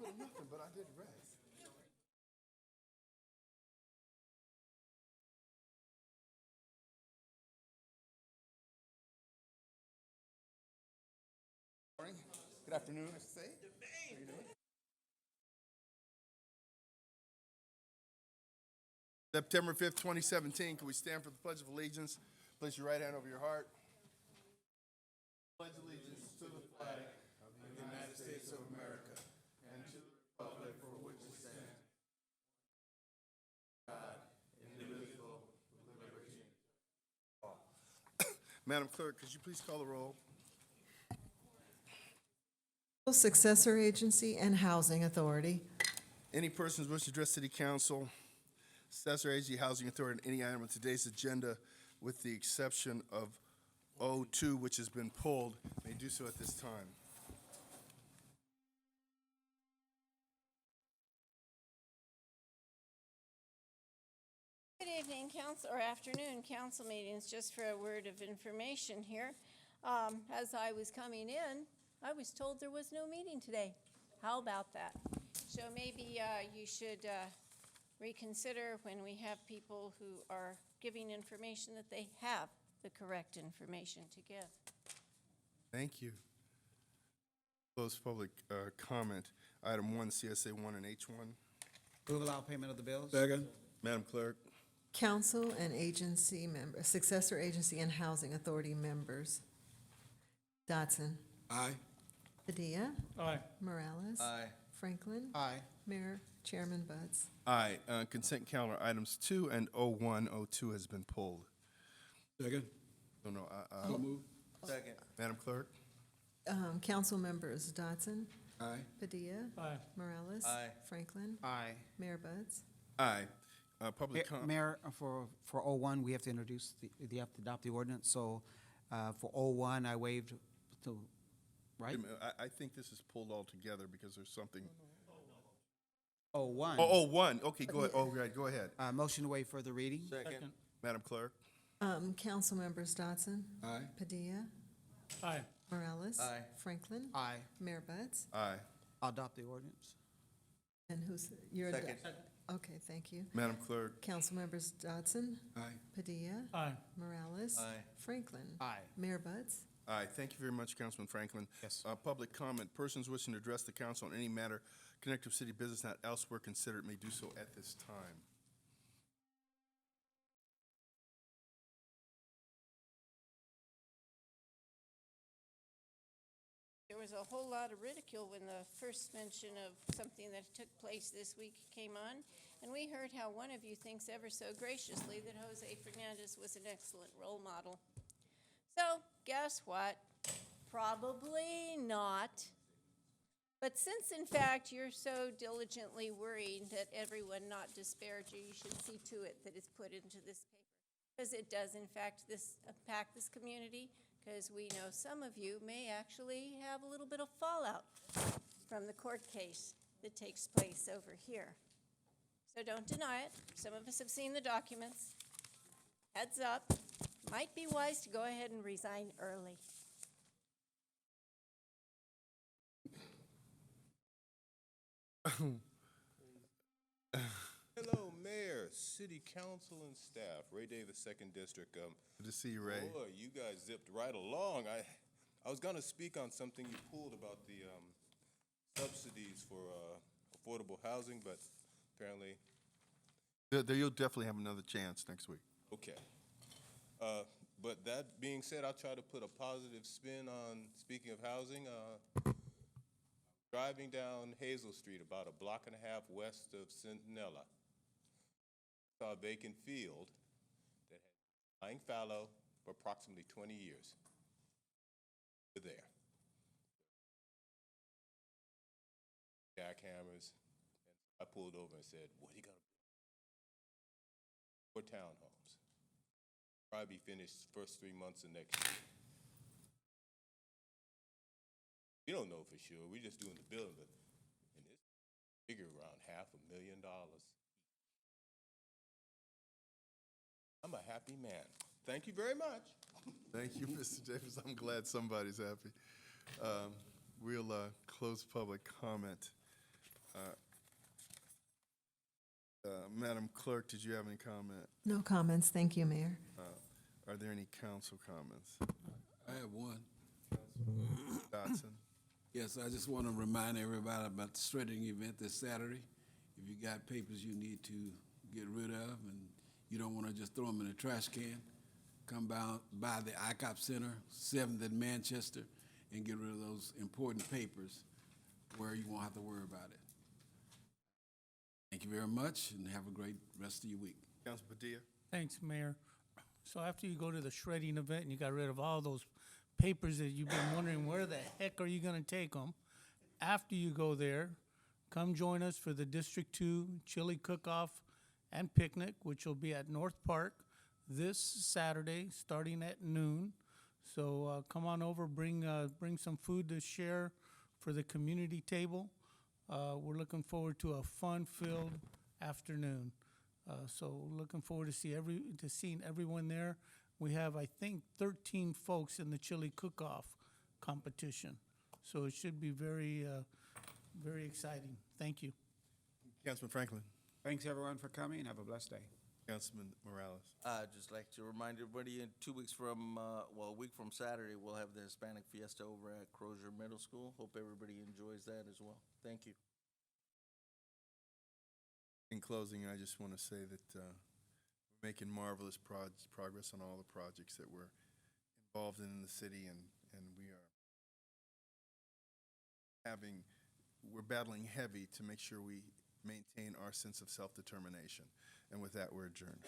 put nothing, but I did red. Morning. Good afternoon, I should say. How you doing? September 5th, 2017. Can we stand for the Pledge of Allegiance? Place your right hand over your heart. Pledge allegiance to the flag of the United States of America and to the republic for which it stands, God, indivisible, with liberty and all. Madam Clerk, could you please call the roll? Successor Agency and Housing Authority. Any persons wish to address City Council, Successor Agency, Housing Authority, on any item on today's agenda, with the exception of O2, which has been pulled, may do so at this time. Good evening, council, or afternoon, council meetings. Just for a word of information here. As I was coming in, I was told there was no meeting today. How about that? So maybe you should reconsider when we have people who are giving information that they have the correct information to give. Thank you. Close public comment. Item 1, CSA 1 and H1. Move allow payment of the bills. Second. Madam Clerk. Council and agency members, Successor Agency and Housing Authority members. Dodson. Aye. Padilla. Aye. Morales. Aye. Franklin. Aye. Mayor Chairman Buds. Aye. Consent calendar items 2 and 01, 02 has been pulled. Second. No, So move. Second. Madam Clerk. Council members Dodson. Aye. Padilla. Aye. Morales. Aye. Franklin. Aye. Mayor Buds. Aye. Public comment. Mayor, for O1, we have to introduce, you have to adopt the ordinance, so for O1, I waived, to, right? I think this is pulled all together because there's something. O1. Oh, 01. Okay, go ahead. Oh, right, go ahead. Motion to waive further reading. Second. Madam Clerk. Council members Dodson. Aye. Padilla. Aye. Morales. Aye. Franklin. Aye. Mayor Buds. Aye. I'll adopt the ordinance. And who's, you're? Second. Okay, thank you. Madam Clerk. Council members Dodson. Aye. Padilla. Aye. Morales. Aye. Franklin. Aye. Mayor Buds. Aye. Thank you very much, Councilman Franklin. Yes. Public comment. Persons wishing to address the council on any matter connected with city business not elsewhere considered may do so at this time. There was a whole lot of ridicule when the first mention of something that took place this week came on, and we heard how one of you thinks ever so graciously that Jose Fernandez was an excellent role model. So, guess what? Probably not. But since, in fact, you're so diligently worried that everyone not disparage you, you should see to it that it's put into this paper. Because it does, in fact, impact this community, because we know some of you may actually have a little bit of fallout from the court case that takes place over here. So don't deny it. Some of us have seen the documents. Heads up. Might be wise to go ahead and resign early. Hello, Mayor, City Council, and staff. Ray Davis, 2nd District. Good to see you, Ray. Boy, you guys zipped right along. I was going to speak on something you pulled about the subsidies for affordable housing, but apparently, You'll definitely have another chance next week. okay. But that being said, I'll try to put a positive spin on, speaking of housing, driving down Hazel Street, about a block and a half west of Centinela, saw a vacant field that had been lying fallow for approximately 20 years. We're there. Jackhammers. And I pulled over and said, what are you going to do? 4 townhomes. Probably be finished first 3 months of next year. We don't know for sure. We're just doing the building, but and it's figure around $500,000. I'm a happy man. Thank you very much. Thank you, Mr. Davis. I'm glad somebody's happy. We'll close public comment. Madam Clerk, did you have any comment? No comments, thank you, Mayor. Are there any council comments? I have one. Dotson? Yes, I just want to remind everybody about the shredding event this Saturday. If you got papers you need to get rid of and you don't want to just throw them in a trash can, come by the ICOP Center, 7th in Manchester, and get rid of those important papers where you won't have to worry about it. Thank you very much, and have a great rest of your week. Council Padilla? Thanks, Mayor. So after you go to the shredding event and you got rid of all those papers that you've been wondering where the heck are you gonna take them, after you go there, come join us for the District 2 Chili Cook-Off and Picnic, which will be at North Park this Saturday, starting at noon. So come on over, bring some food to share for the community table. We're looking forward to a fun-filled afternoon. So looking forward to seeing everyone there. We have, I think, 13 folks in the chili cook-off competition. So it should be very, very exciting. Thank you. Councilman Franklin? Thanks, everyone, for coming. Have a blessed day. Councilman Morales? I'd just like to remind everybody, in 2 weeks from, a week from Saturday, we'll have the Hispanic Fiesta over at Crozier Middle School. Hope everybody enjoys that as well. Thank you. In closing, I just want to say that we're making marvelous progress on all the projects that we're involved in the city, and we're battling heavy to make sure we maintain our sense of self-determination. And with that, we're adjourned.